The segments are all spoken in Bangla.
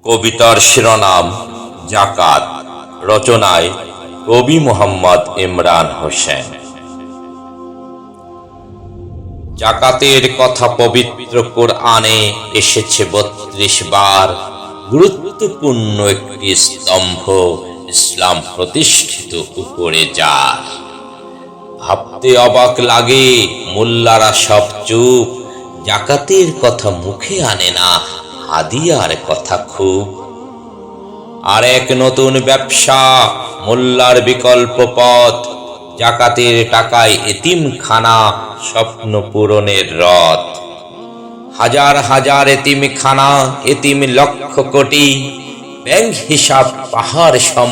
কবিতার শিরোনাম জাকাত। রচনায় কবি মোহাম্মদ ইমরান হোসেন। জাকাতের কথা পবিত্র কোরআনে এসেছে ৩২ বার। গুরুত্বপূর্ণ একটি স্তম্ভ, ইসলাম প্রতিষ্ঠিত উপরে যার। ভাবতে অবাক লাগে, মোল্লারা সব চুপ, জাকাতের কথা মুখে আনে না, হাদিয়ার কথা খুব। আর এক নতুন ব্যবসা, মোল্লার বিকল্প পথ, জাকাতের টাকায় এতিমখানা, স্বপ্ন পূরণের রথ। হাজার হাজার এতিমখানা, এতিম লক্ষ কোটি, ব্যাংক হিসাব পাহাড় সম,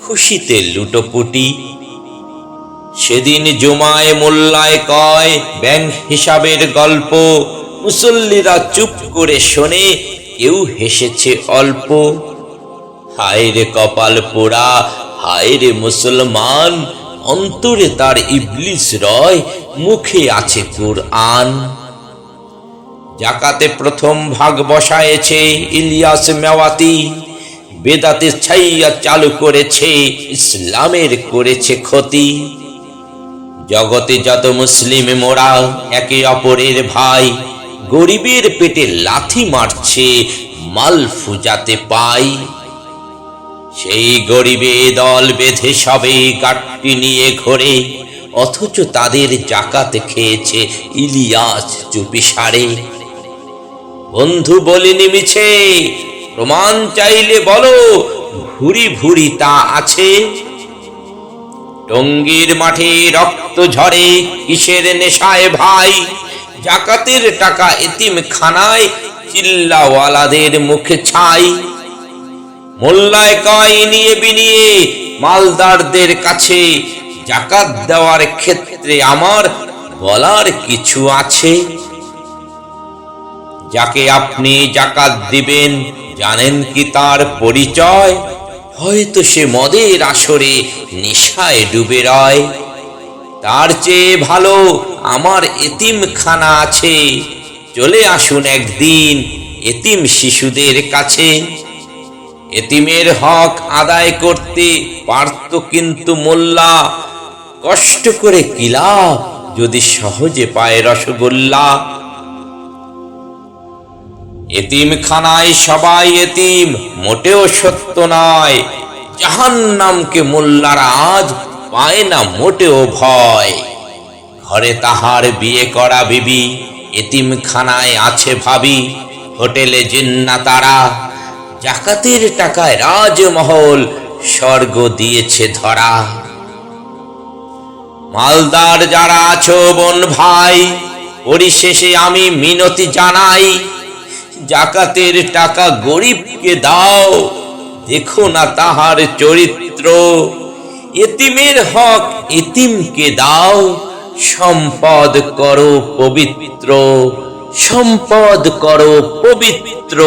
খুশিতে লুটোপুটি। সেদিন জুমায় মোল্লায় কয় ব্যাংক হিসাবের গল্প, মুসল্লিরা চুপ করে শোনে, কেউ হেসেছে অল্প। হায় রে কপাল পোড়া, হায় রে মুসলমান, অন্তরে তার ইবলিস রয়, মুখে আছে কুরআন। জাকাতে প্রথম ভাগ বসায়েছে ইলিয়াস মেওয়াতি, বেদাতে ছাইয়া চালু করেছে, ইসলামের করেছে ক্ষতি। জগতে যত মুসলিম মোরা একে অপরের ভাই, গরিবের পেটে লাথি মারছে, মাল ফুজাতে পাই। সেই গরিবে দল বেঁধে সবে গাট্টি নিয়ে ঘোরে, অথচ তাদের জাকাত খেয়েছে ইলিয়াস চুপিসারে। বন্ধু বলিনি মিছে, প্রমাণ চাইলে বলো, ভুরি ভুরি তা আছে। টঙ্গীর মাঠে রক্ত ঝরে, কিসের নেশায় ভাই, জাকাতের টাকা এতিমখানায়, চিল্লাওয়ালাদের মুখে ছাই। মোল্লায় কয় নিয়ে বিনিয়ে মালদারদের কাছে, জাকাত দেওয়ার ক্ষেত্রে আমার বলার কিছু আছে। যাকে আপনি জাকাত দিবেন, জানেন কি তার পরিচয়? হয়তো সে মদের আসরে নেশায় ডুবে রয়। তার চেয়ে ভালো আমার এতিমখানা আছে, চলে আসুন একদিন এতিম শিশুদের কাছে। এতিমের হক আদায় করতে পারত কিন্তু মোল্লা, কষ্ট করে কি লাভ যদি সহজে পায় রসগোল্লা। এতিমখানায় সবাই এতিম, মোটেও সত্য নয়, জাহান্নামকে মোল্লারা আজ পায় না মোটেও ভয়। ঘরে তাহার বিয়ে করা বিবি, এতিমখানায় আছে ভাবি, হোটেলে জিন্নাতারা, জাকাতের টাকায় রাজমহল, স্বর্গ দিয়েছে ধরা। মালদার যারা আছো বোন ভাই, পরিশেষে আমি মিনতি জানাই, জাকাতের টাকা গরিবকে দাও, দেখো না তাহার চরিত্র। এতিমের হক এতিমকে দাও, সম্পদ করো পবিত্র, সম্পদ করো পবিত্র।